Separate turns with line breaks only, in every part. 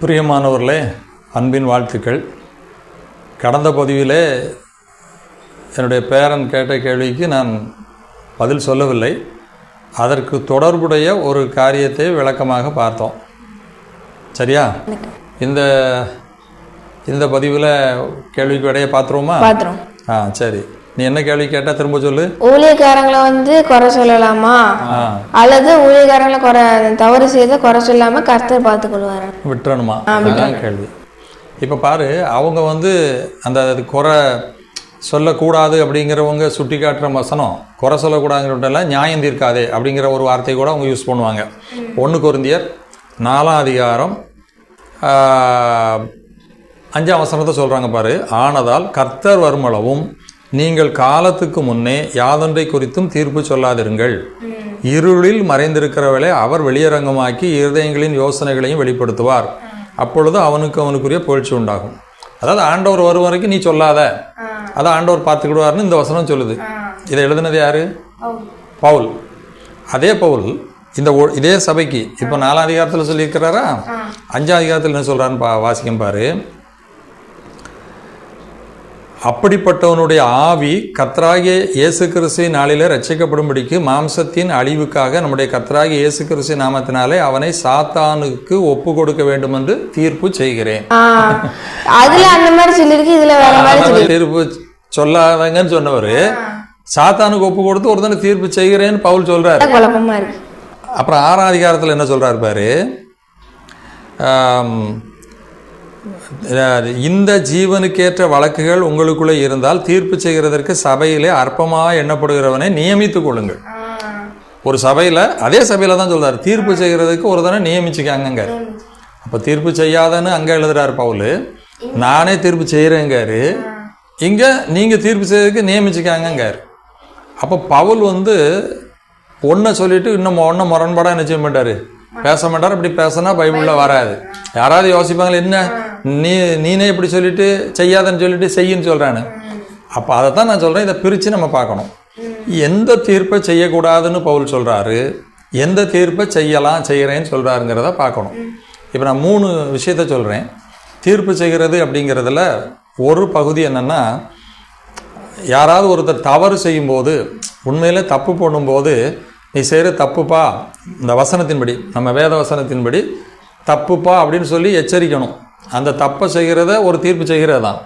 பிரியமானவர்களே, அன்பின் வாழ்த்துக்கள். கடந்த பதிவிலே என்னுடைய பேரன் கேட்ட கேள்விக்கு நான் பதில் சொல்லவில்லை. அதற்கு தொடர்புடைய ஒரு காரியத்தை விளக்கமாக பார்த்தோம். சரியா? இந்த பதிவில் கேள்விக்கு விடைய பார்த்துருவோமா? சரி. நீ என்ன கேள்வி கேட்டா திரும்ப சொல்லு.
ஊழியக்காரங்களை குறை சொல்லலாமா, அல்லது ஊழியக்காரங்களை தவறு செய்த குறை சொல்லாம கர்த்தர் பார்த்து கொள்வாரு
விட்டுறணுமா? அதான் கேள்வி. இப்போ பாரு, அவங்க அந்த குறை சொல்லக்கூடாது அப்படிங்கிறவங்க சுட்டி காட்டுற வசனம், குறை சொல்லக்கூடாதுங்கிறவங்கெல்லாம் நியாயம் தீர்க்காதே அப்படிங்கிற ஒரு வார்த்தையை கூட அவங்க யூஸ் பண்ணுவாங்க. 1 கொரிந்தியர் 4ஆம் அதிகாரம் 5ஆம் வசனத்தை சொல்கிறாங்க பாரு. ஆனதால் கர்த்தர் வருமளவும் நீங்கள் காலத்துக்கு முன்னே யாதொன்றை குறித்தும் தீர்ப்பு சொல்லாதிருங்கள். இருளில் மறைந்திருக்கிறவளை அவர் வெளியரங்கமாக்கி இருதயங்களின் யோசனைகளையும் வெளிப்படுத்துவார். அப்பொழுது அவனுக்குரிய புகழ்ச்சி உண்டாகும். அதாவது ஆண்டவர் வரும் வரைக்கும் நீ சொல்லாத, அதான் ஆண்டவர் பார்த்துக்கிடுவார்னு இந்த வசனம் சொல்லுது. இதை எழுதுனது யாரு? பவுல். அதே பவுல் இதே சபைக்கு இப்போ 4ஆம் அதிகாரத்தில் சொல்லியிருக்கிறாரா? 5ஆம் அதிகாரத்தில் என்ன சொல்கிறான்னு வாசிக்கும் பாரு. அப்படிப்பட்டவனுடைய ஆவி கர்த்தராகிய இயேசு கிறிஸ்துவின் நாளிலே ரட்சிக்கப்படும்படிக்கு மாம்சத்தின் அழிவுக்காக நம்முடைய கர்த்தராகிய இயேசு கிறிஸ்து நாமத்தினாலே அவனை சாத்தானுக்கு ஒப்பு கொடுக்க வேண்டும் என்று தீர்ப்பு செய்கிறேன். தீர்ப்பு சொல்லாதங்கன்னு சொன்னவர் சாத்தானுக்கு ஒப்பு கொடுத்து ஒருத்தனை தீர்ப்பு செய்கிறேன்னு பவுல் சொல்றாரு. அப்புறம் 6ஆம் அதிகாரத்தில் என்ன சொல்றாரு பாரு. இந்த ஜீவனுக்கேற்ற வழக்குகள் உங்களுக்குள்ளே இருந்தால் தீர்ப்பு செய்கிறதற்கு சபையிலே அற்பமாக எண்ணப்படுகிறவனை நியமித்துக் கொள்ளுங்கள். ஒரு சபையில், அதே சபையில் தான் சொல்றாரு, தீர்ப்பு செய்கிறதுக்கு ஒரு தானே நியமிச்சுக்காங்க. அப்போ தீர்ப்பு செய்யாதன்னு அங்கே எழுதுறாரு பவுல். நானே தீர்ப்பு செய்கிறேங்காரு. இங்கே நீங்கள் தீர்ப்பு செய்யறதுக்கு நியமிச்சுக்காங்காரு. அப்போ பவுல் ஒன்றை சொல்லிட்டு இன்னும் ஒன்றை முரண்பாடாக என்ன செய்ய மாட்டார், பேச மாட்டார். அப்படி பேசினா பைபிளில் வராது. யாராவது யோசிப்பாங்களே, என்ன நீனே இப்படி சொல்லிட்டு செய்யாதன்னு சொல்லிட்டு செய்யின்னு சொல்கிறான்னு. அப்போ அதை தான் நான் சொல்கிறேன். இதை பிரித்து நம்ம பார்க்கணும். எந்த தீர்ப்பை செய்யக்கூடாதுன்னு பவுல் சொல்கிறாரு, எந்த தீர்ப்பை செய்கிறேன்னு சொல்கிறாருங்கிறத பார்க்கணும். இப்போ நான் 3 விஷயத்த சொல்கிறேன். தீர்ப்பு செய்கிறது அப்படிங்கிறதுல ஒரு பகுதி என்னென்னா, யாராவது ஒருத்தர் தவறு செய்யும்போது, உண்மையிலே தப்பு பண்ணும்போது, நீ செய்கிற தப்புப்பா, இந்த வசனத்தின்படி, நம்ம வேத வசனத்தின்படி தப்புப்பா அப்படின்னு சொல்லி எச்சரிக்கணும். அந்த தப்பை செய்கிறத ஒரு தீர்ப்பு செய்கிறது தான்.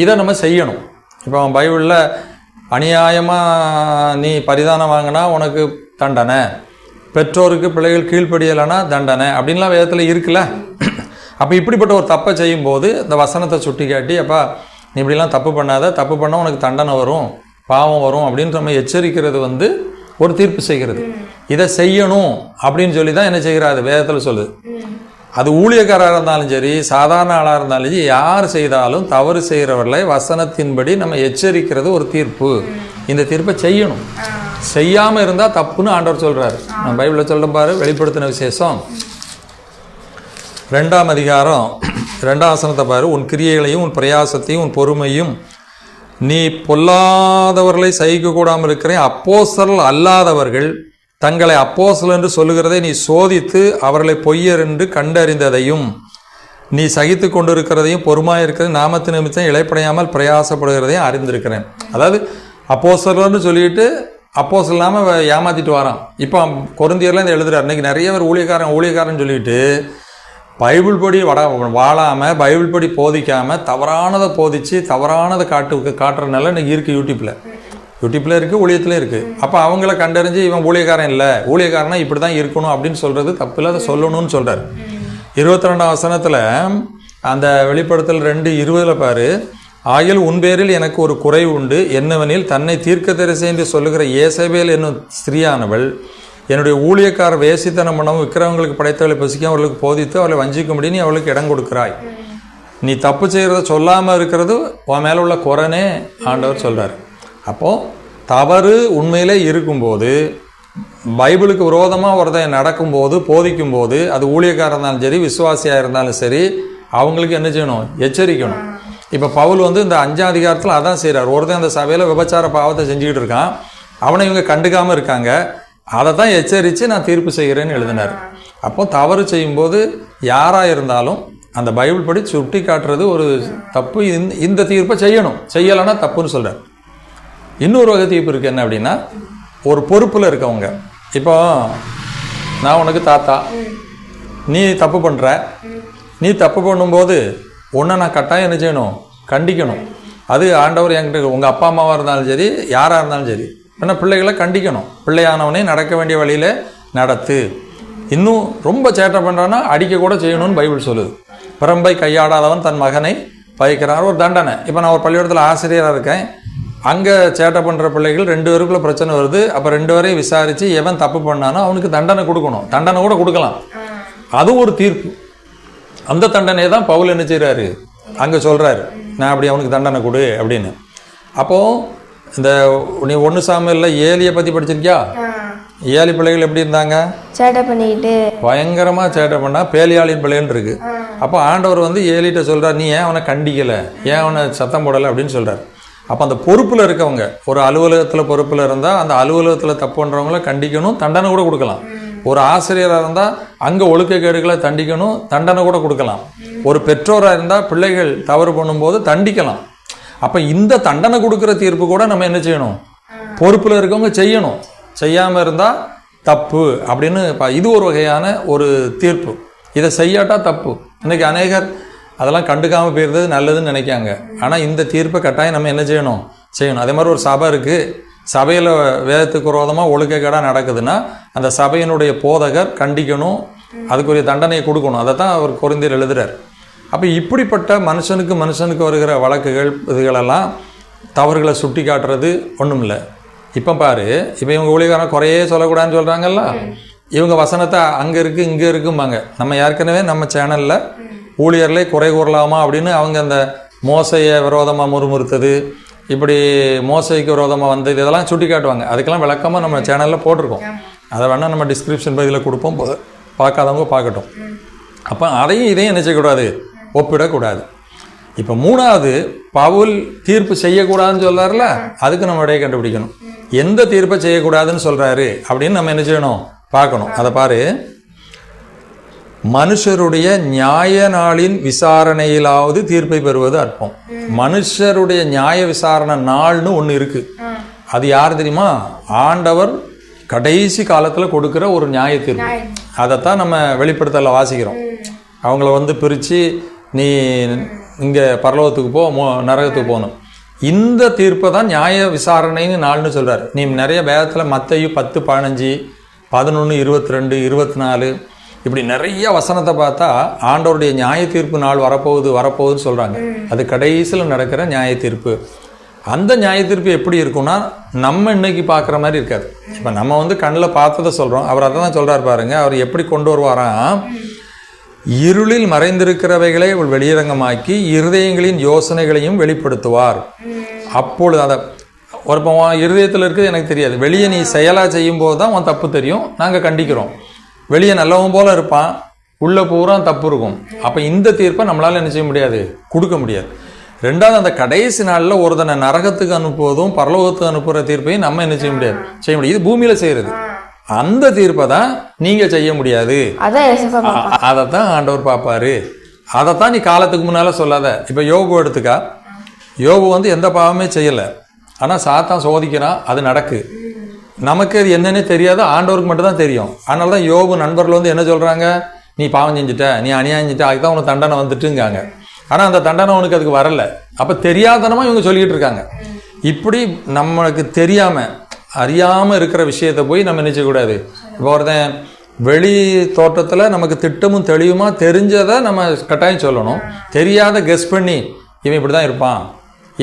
இதை நம்ம செய்யணும். இப்போ பைபிளில் அநியாயமாக நீ பரிதானம் வாங்கினா உனக்கு தண்டனை, பெற்றோருக்கு பிள்ளைகள் கீழ்ப்படியலைன்னா தண்டனை அப்படின்லாம் வேதத்தில் இருக்குல்ல. அப்போ இப்படிப்பட்ட ஒரு தப்பை செய்யும்போது இந்த வசனத்தை சுட்டி காட்டி, அப்பா நீ இப்படிலாம் தப்பு பண்ணாத, தப்பு பண்ணால் உனக்கு தண்டனை வரும், பாவம் வரும் அப்படின்னு நம்ம எச்சரிக்கிறது ஒரு தீர்ப்பு செய்கிறது. இதை செய்யணும் அப்படின்னு சொல்லி தான் என்ன செய்கிறாரு வேதத்தில் சொல்லுது. அது ஊழியக்காராக இருந்தாலும் சரி, சாதாரண ஆளாக இருந்தாலும் சரி, யார் செய்தாலும் தவறு செய்கிறவர்களை வசனத்தின்படி நம்ம எச்சரிக்கிறது ஒரு தீர்ப்பு. இந்த தீர்ப்பை செய்யணும். செய்யாமல் இருந்தால் தப்புன்னு ஆண்டவர் சொல்கிறாரு. நம்ம பைபிளில் சொல்ல பாரு. வெளிப்படுத்தின விசேஷம் 2ஆம் அதிகாரம் 2ஆம் வசனத்தை பாரு. உன் கிரியைகளையும் உன் பிரயாசத்தையும் உன் பொறுமையும் நீ பொல்லாதவர்களை சகிக்க கூடாமல் இருக்கிறேன். அப்போஸ்தலர் அல்லாதவர்கள் தங்களை அப்போஸ்தலர் என்று சொல்லுகிறதை நீ சோதித்து அவர்களை பொய்யர் என்று கண்டறிந்ததையும் நீ சகித்து கொண்டிருக்கிறதையும் பொறுமையாக இருக்கிறது நாமத்து நிமித்தம் இளைப்படையாமல் பிரயாசப்படுகிறதையும் அறிந்திருக்கிறேன். அதாவது அப்போஸ்தலர்னு சொல்லிட்டு அப்போஸ்தலர் இல்லாமல் ஏமாற்றிட்டு வரான். இப்போ கொரிந்தியர்ல இந்த எழுதுறாரு. இன்னைக்கு நிறைய பேர் ஊழியக்காரன் சொல்லிட்டு பைபிள் படி வாழாமல், பைபிள் படி போதிக்காமல், தவறானதை போதித்து தவறானதை காட்டுறதுனால இன்றைக்கி இருக்குது. யூடியூப்பில் இருக்குது, ஊழியத்தில் இருக்குது. அப்போ அவங்கள கண்டறிஞ்சு இவன் ஊழியக்காரன் இல்லை, ஊழியக்காரனா இப்படி தான் இருக்கணும் அப்படின்னு சொல்கிறது தப்பில்லை, அதை சொல்லணும்னு சொல்கிறார். 22ஆம் வசனத்தில் அந்த வெளிப்படுத்தல் 2:20 பாரு. ஆகில் உன் பேரில் எனக்கு ஒரு குறை உண்டு, என்னவெனில் தன்னை தீர்க்கதரிசி என்று சொல்லுகிற ஏசபேல் என்னும் ஸ்திரீயானவள் என்னுடைய ஊழியக்கார வேசித்தனம் பண்ணவும் விக்கிரகங்களுக்கு படைத்தவளை பசிக்க அவர்களுக்கு போதித்து அவளை வஞ்சிக்கும்படி நீ அவளுக்கு இடம் கொடுக்கிறாய். நீ தப்பு செய்கிறத சொல்லாமல் இருக்கிறது உன் மேலே உள்ள குறைனே ஆண்டவர் சொல்கிறார். அப்போது தவறு உண்மையிலே இருக்கும்போது, பைபிளுக்கு விரோதமாக ஒருத்தன் நடக்கும்போது, போதிக்கும்போது, அது ஊழியக்காரர் இருந்தாலும் சரி, விசுவாசியாக இருந்தாலும் சரி, அவங்களுக்கு என்ன செய்யணும், எச்சரிக்கணும். இப்போ பவுல் இந்த 5ஆம் அதிகாரத்தில் அதான் செய்கிறார். ஒருத்தன் அந்த சபையில் விபச்சார பாவத்தை செஞ்சுக்கிட்டு இருக்கான், அவனை இவங்க கண்டுக்காமல் இருக்காங்க. அதை தான் எச்சரித்து நான் தீர்ப்பு செய்கிறேன்னு எழுதினார். அப்போ தவறு செய்யும்போது யாராக இருந்தாலும் அந்த பைபிள் படி சுட்டி காட்டுறது ஒரு தப்பு. இந்த தீர்ப்பை செய்யணும், செய்யலைன்னா தப்புன்னு சொல்கிறார். இன்னொரு வகை தீர்ப்பு இருக்குது. என்ன அப்படின்னா, ஒரு பொறுப்பில் இருக்கவங்க, இப்போ நான் உனக்கு தாத்தா, நீ தப்பு பண்ணுற, நீ தப்பு பண்ணும்போது உன்னை நான் கட்டாயம் என்ன செய்யணும், கண்டிக்கணும். அது ஆண்டவர் என்கிட்ட உங்கள் அப்பா அம்மாவாக இருந்தாலும் சரி, யாராக இருந்தாலும் சரி, ஏன்னா பிள்ளைகளை கண்டிக்கணும். பிள்ளையானவனே நடக்க வேண்டிய வழியில் நடத்து. இன்னும் ரொம்ப சேட்டை பண்ணுறான்னா அடிக்க கூட செய்யணும்னு பைபிள் சொல்லுது. பிரம்பை கையாடாதவன் தன் மகனை பயக்கிறார், ஒரு தண்டனை. இப்போ நான் ஒரு பள்ளிக்கூடத்தில் ஆசிரியராக இருக்கேன், அங்கே சேட்டை பண்ணுற பிள்ளைகள் 2 பேருக்குள்ள பிரச்சனை வருது. அப்போ 2 பேரையும் விசாரித்து எவன் தப்பு பண்ணானோ அவனுக்கு தண்டனை கொடுக்கணும். தண்டனை கூட கொடுக்கலாம், அது ஒரு தீர்ப்பு. அந்த தண்டனையை தான் பவுல் என்ன செய்கிறாரு, அங்கே சொல்கிறாரு, நான் அப்படி அவனுக்கு தண்டனை கொடு அப்படின்னு. அப்போது இந்த நீ 1 சாமுவேலில் ஏலியை பற்றி படிச்சிருக்கியா? ஏலி பிள்ளைகள் எப்படி இருந்தாங்க?
சேட்டை பண்ணிக்கிட்டு
பயங்கரமாக சேட்டை பண்ணால் பேலியாளின் பிள்ளைன்னு இருக்கு. அப்போ ஆண்டவர் வந்து ஏலிகிட்ட சொல்கிறார், நீ ஏன் அவனை கண்டிக்கலை, ஏன் அவனை சத்தம் போடலை அப்படின்னு சொல்கிறார். அப்போ அந்த பொறுப்பில் இருக்கவங்க, ஒரு அலுவலகத்தில் பொறுப்பில் இருந்தால் அந்த அலுவலகத்தில் தப்பு பண்ணுறவங்கள கண்டிக்கணும், தண்டனை கூட கொடுக்கலாம். ஒரு ஆசிரியராக இருந்தால் அங்கே ஒழுக்கக்கேடுகளை தண்டிக்கணும், தண்டனை கூட கொடுக்கலாம். ஒரு பெற்றோராக இருந்தால் பிள்ளைகள் தவறு பண்ணும்போது தண்டிக்கலாம். அப்போ இந்த தண்டனை கொடுக்குற தீர்ப்பு கூட நம்ம என்ன செய்யணும், பொறுப்பில் இருக்கவங்க செய்யணும். செய்யாமல் இருந்தால் தப்பு அப்படின்னு இது ஒரு வகையான ஒரு தீர்ப்பு. இதை செய்யாட்டா தப்பு. இன்றைக்கி அநேகர் அதெல்லாம் கண்டுக்காமல் போயிருந்தது நல்லதுன்னு நினைக்காங்க. ஆனால் இந்த தீர்ப்பை கட்டாயம் நம்ம என்ன செய்யணும், செய்யணும். அதே மாதிரி ஒரு சபை இருக்குது, சபையில் வேதத்துக்கு விரோதமாக ஒழுக்கக்கேடாக நடக்குதுன்னா அந்த சபையினுடைய போதகர் கண்டிக்கணும், அதுக்குரிய தண்டனையை கொடுக்கணும். அதை தான் அவர் கொரிந்தியர் எழுதுகிறார். அப்போ இப்படிப்பட்ட மனுஷனுக்கு வருகிற வழக்குகள் இதுகளெல்லாம் தவறுகளை சுட்டி காட்டுறது ஒன்றும் இல்லை. இப்போ பாரு, இப்போ இவங்க ஊழியக்காரன் குறையே சொல்லக்கூடாதுன்னு சொல்கிறாங்கல்ல, இவங்க வசனத்தை அங்கே இருக்குது இங்கே இருக்கும்பாங்க. நம்ம ஏற்கனவே நம்ம சேனலில் ஊழியர்களே குறை கூறலாமா அப்படின்னு அவங்க அந்த மோசையை விரோதமாக முறுமுறுத்தது, இப்படி மோசைக்கு விரோதமாக வந்தது, இதெல்லாம் சுட்டி காட்டுவாங்க. அதுக்கெல்லாம் விளக்கமாக நம்ம சேனலில் போட்டிருக்கோம். அதை வேணால் நம்ம டிஸ்கிரிப்ஷன் பகுதியில் கொடுப்போம், பார்க்காதவங்க பார்க்கட்டும். அப்போ அதையும் இதையும் என்ன செய்யக்கூடாது, ஒப்பிடக்கூடாது. இப்போ 3வது பவுல் தீர்ப்பு செய்யக்கூடாதுன்னு சொல்கிறாருல, அதுக்கு நம்ம இடையே கண்டுபிடிக்கணும். எந்த தீர்ப்பை செய்யக்கூடாதுன்னு சொல்கிறாரு அப்படின்னு நம்ம என்ன செய்யணும், பார்க்கணும். அதை பாரு, மனுஷருடைய நியாய நாளின் விசாரணையிலாவது தீர்ப்பை பெறுவது அர்ப்பம். மனுஷருடைய நியாய விசாரணை நாள்னு ஒன்று இருக்கு. அது யார் தெரியுமா? ஆண்டவர் கடைசி காலத்தில் கொடுக்குற ஒரு நியாய தீர்ப்பு. அதைத்தான் நம்ம வெளிப்படுத்தல வாசிக்கிறோம். அவங்கள வந்து பிரித்து நீ இங்கே பரலோகத்துக்கு போ, நரகத்துக்கு போகணும். இந்த தீர்ப்பை தான் நியாய விசாரணைன்னு நாள்னு சொல்கிறார். நீ நிறைய வேதத்தில் மத்தேயு 10, 15, 11, 22, 24 இப்படி நிறைய வசனத்தை பார்த்தா ஆண்டவருடைய நியாய தீர்ப்பு நாள் வரப்போகுதுன்னு சொல்கிறாங்க. அது கடைசியில் நடக்கிற நியாய தீர்ப்பு. அந்த நியாய தீர்ப்பு எப்படி இருக்குன்னா, நம்ம இன்னைக்கு பார்க்குற மாதிரி இருக்காது. இப்போ நம்ம வந்து கண்ணில் பார்த்ததை சொல்கிறோம், அவர் அதை தான் சொல்கிறார் பாருங்க. அவர் எப்படி கொண்டு வருவாராம், இருளில் மறைந்திருக்கிறவைகளை வெளியரங்கமாக்கி இருதயங்களின் யோசனைகளையும் வெளிப்படுத்துவார். அப்பொழுது அதை ஒரு இருதயத்தில் இருக்குது எனக்கு தெரியாது, வெளியே நீ செயலாக செய்யும் போது தான் உன் தப்பு தெரியும், நாங்கள் கண்டிக்கிறோம். வெளியே நல்லவன் போல இருப்பான், உள்ள பூரா தப்பு இருக்கும். அப்போ இந்த தீர்ப்பை நம்மளால் என்ன செய்ய முடியாது, கொடுக்க முடியாது. 2வது, அந்த கடைசி நாளில் ஒருத்தனை நரகத்துக்கு அனுப்புவதும் பரலோகத்துக்கு அனுப்புகிற தீர்ப்பையும் நம்ம என்ன செய்ய முடியாது. இது பூமியில் செய்கிறது. அந்த தீர்ப்பை தான் நீங்கள் செய்ய முடியாது. அதைத்தான் ஆண்டவர் பார்ப்பாரு. அதைத்தான் நீ காலத்துக்கு முன்னால் சொல்லாத. இப்போ யோபு எடுத்துக்கா, யோபு வந்து எந்த பாவமே செய்யலை, ஆனால் சாத்தான் சோதிக்கிறான், அது நடக்கு. நமக்கு அது என்னன்னே தெரியாது, ஆண்டவருக்கு மட்டும் தான் தெரியும். அதனால தான் யோபு நண்பர்கள் வந்து என்ன சொல்கிறாங்க, நீ பாவம் செஞ்சுட்ட, நீ அநியாயம் செஞ்சுட்ட, அதுக்கு தான் உனக்கு தண்டனை வந்துட்டுங்காங்க. ஆனால் அந்த தண்டனை உனக்கு அதுக்கு வரலை. அப்போ தெரியாதனமாக இவங்க சொல்லிக்கிட்டு இருக்காங்க. இப்படி நம்மளுக்கு தெரியாமல் அறியாமல் இருக்கிற விஷயத்தை போய் நம்ம நினைச்சக்கூடாது. இப்போ ஒருத்தன் வெளி தோற்றத்தில் நமக்கு திட்டமும் தெளிவுமாக தெரிஞ்சதை நம்ம கட்டாயம் சொல்லணும். தெரியாத கெஸ் பண்ணி இவன் இப்படி தான் இருப்பான்,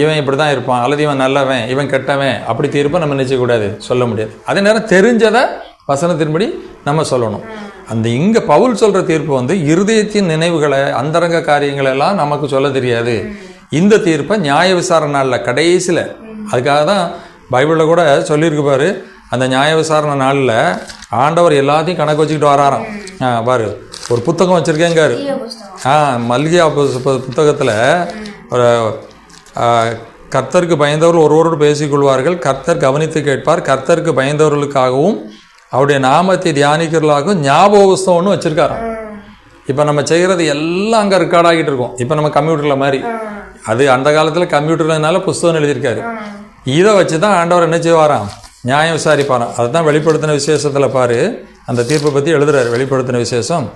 இவன் இப்படி தான் இருப்பான், அல்லது இவன் நல்லவன், இவன் கெட்டவன், அப்படி தீர்ப்பை நம்ம நினைச்சக்கூடாது, சொல்ல முடியாது. அதே நேரம் தெரிஞ்சதை வசனத்தின்படி நம்ம சொல்லணும். அந்த இங்கே பவுல் சொல்கிற தீர்ப்பு வந்து இருதயத்தின் நினைவுகளை, அந்தரங்க காரியங்களை எல்லாம் நமக்கு சொல்ல தெரியாது. இந்த தீர்ப்பை நியாய விசாரணை நாளில் கடைசியில், அதுக்காக தான் பைபிளில் கூட சொல்லியிருக்கு பாரு, அந்த நியாய விசாரணை நாளில் ஆண்டவர் எல்லாத்தையும் கணக்கு வச்சுக்கிட்டு வராராம். பாரு, ஒரு புத்தகம் வச்சுருக்கேங்காரு. மல்கியா புத்தகத்தில் ஒரு கர்த்தருக்கு பயந்தவர்கள் ஒருவரோடு பேசிக்கொள்வார்கள், கர்த்தர் கவனித்து கேட்பார், கர்த்தருக்கு பயந்தவர்களுக்காகவும் அவருடைய நாமத்தை தியானிக்கிறவர்களாகவும் ஞாபக புஸ்தகம்னு வச்சுருக்காராம். இப்போ நம்ம செய்கிறது எல்லாம் அங்கே ரெக்கார்ட் ஆகிட்டு இருக்கோம். இப்போ நம்ம கம்ப்யூட்டரில் மாதிரி, அது அந்த காலத்தில் கம்ப்யூட்டர்னால புஸ்தகம் எழுதியிருக்காரு. இதை வச்சு தான் ஆண்டவர் என்ன செய்வாராம், நியாயம் விசாரிப்பாராம். அதை தான் வெளிப்படுத்தின விசேஷத்தில் பாரு, அந்த தீர்ப்பை பற்றி எழுதுறாரு. வெளிப்படுத்தின விசேஷம்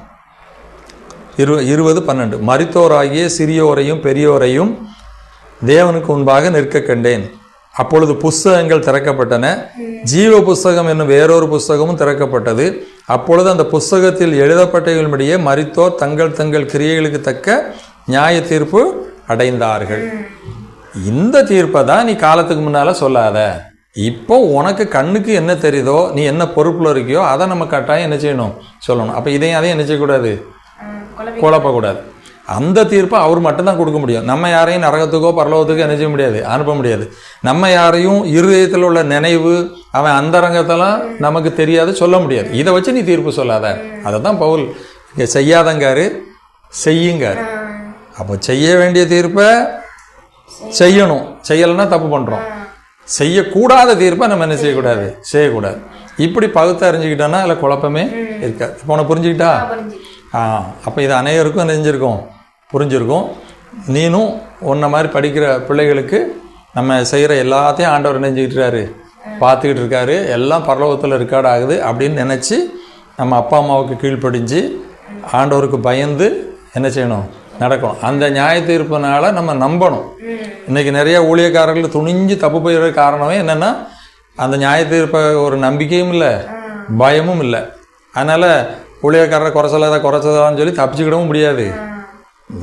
20:12 மரித்தோராகிய சிறியோரையும் பெரியோரையும் தேவனுக்கு முன்பாக நிற்க கண்டேன். அப்பொழுது புஸ்தகங்கள் திறக்கப்பட்டன, ஜீவ புஸ்தகம் என்னும் வேறொரு புஸ்தகமும் திறக்கப்பட்டது. அப்பொழுது அந்த புஸ்தகத்தில் எழுதப்பட்டவர்களிடையே மரித்தோர் தங்கள் தங்கள் கிரியைகளுக்கு தக்க நியாய தீர்ப்பு அடைந்தார்கள். இந்த தீர்ப்பை தான் நீ காலத்துக்கு முன்னால் சொல்லாத. இப்போ உனக்கு கண்ணுக்கு என்ன தெரியுதோ, நீ என்ன பொறுப்பில் இருக்கியோ அதை நம்ம கட்டாயம் என்ன செய்யணும், சொல்லணும். அப்போ அதையும் என்ன செய்யக்கூடாது, குழப்பக்கூடாது. அந்த தீர்ப்பை அவர் மட்டும்தான் கொடுக்க முடியும். நம்ம யாரையும் நரகத்துக்கோ பரலோகத்துக்கோ என்ன செய்ய முடியாது, அனுப்ப முடியாது. நம்ம யாரையும் இருதயத்தில் உள்ள நினைவு, அவன் அந்தரங்கத்தெல்லாம் நமக்கு தெரியாது, சொல்ல முடியாது. இதை வச்சு நீ தீர்ப்பு சொல்லாத. அதை தான் பவுல் இங்கே செய்யாதங்காரு, செய்யுங்காரு. அப்போ செய்ய வேண்டிய தீர்ப்பை செய்யணும், செய்யலைன்னா தப்பு பண்ணுறோம். செய்யக்கூடாத தீர்ப்பை நம்ம என்ன செய்யக்கூடாது, செய்யக்கூடாது. இப்படி பகுத்து அறிஞ்சிக்கிட்டோன்னா அதில் குழப்பமே இருக்காது. இப்போ உனக்கு புரிஞ்சுக்கிட்டா? அப்போ இது அனைவருக்கும் நெஞ்சிருக்கும், புரிஞ்சிருக்கும். நீனும் உன்னை மாதிரி படிக்கிற பிள்ளைகளுக்கு நம்ம செய்கிற எல்லாத்தையும் ஆண்டவர் நெஞ்சுக்கிட்டுருக்காரு, பார்த்துக்கிட்டு இருக்காரு. எல்லாம் பரலோகத்தில் ரெக்கார்ட் ஆகுது அப்படின்னு நினச்சி நம்ம அப்பா அம்மாவுக்கு கீழ்ப்படிஞ்சு ஆண்டவருக்கு பயந்து என்ன செய்யணும், நடக்கணும். அந்த நியாய தீர்ப்புனால நம்ம நம்பணும். இன்றைக்கி நிறைய ஊழியக்காரர்கள் துணிஞ்சு தப்பு போயிடுற காரணமே என்னென்னா, அந்த நியாய தீர்ப்பை ஒரு நம்பிக்கையும் இல்லை, பயமும் இல்லை. அதனால் ஊழியக்காரரை குறைச்சதான்னு சொல்லி தப்பிச்சுக்கிடவும் முடியாது.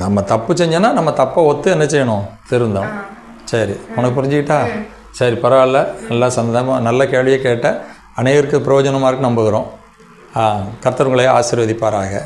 நம்ம தப்பு செஞ்சோன்னா நம்ம தப்பை ஒத்து என்ன செய்யணும், திருந்தோம். சரி, உனக்கு புரிஞ்சுக்கிட்டா? சரி, பரவாயில்ல. நல்லா சந்தமாக நல்ல கேள்வியை கேட்ட, அனைவருக்கு பிரயோஜனமாக இருக்கு நம்புகிறோம். கர்த்தர் உங்களை ஆசீர்வதிப்பாராக.